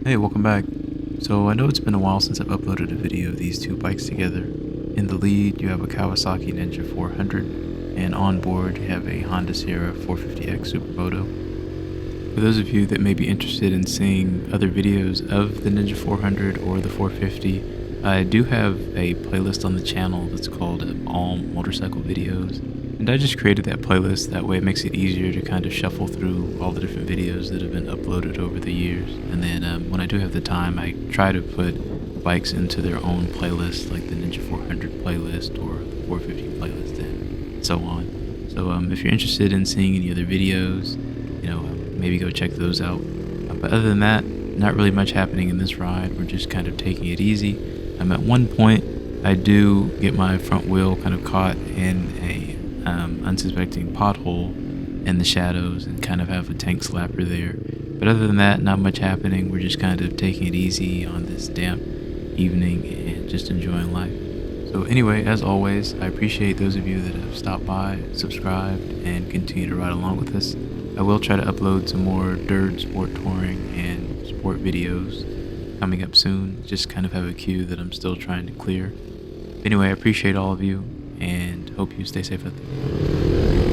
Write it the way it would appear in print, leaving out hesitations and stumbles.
Hey, welcome back. So I know it's been a while since I've uploaded a video of these two bikes together. In the lead, you have a Kawasaki Ninja 400, and on board you have a Honda Sierra 450X Supermoto. For those of you that may be interested in seeing other videos of the Ninja 400 or the 450, I do have a playlist on the channel that's called All Motorcycle Videos. And I just created that playlist, that way it makes it easier to kind of shuffle through all the different videos that have been uploaded over the years. And then when I do have the time, I try to put bikes into their own playlist, like the Ninja 400 playlist or the 450 playlist and so on. So if you're interested in seeing any other videos, maybe go check those out. But other than that, not really much happening in this ride. We're just kind of taking it easy. At one point, I do get my front wheel kind of caught in a unsuspecting pothole in the shadows and kind of have a tank slapper there. But other than that, not much happening. We're just kind of taking it easy on this damp evening and just enjoying life. So anyway, as always, I appreciate those of you that have stopped by, subscribed, and continue to ride along with us. I will try to upload some more dirt sport touring and sport videos coming up soon. Just kind of have a queue that I'm still trying to clear. Anyway, I appreciate all of you and hope you stay safe out there.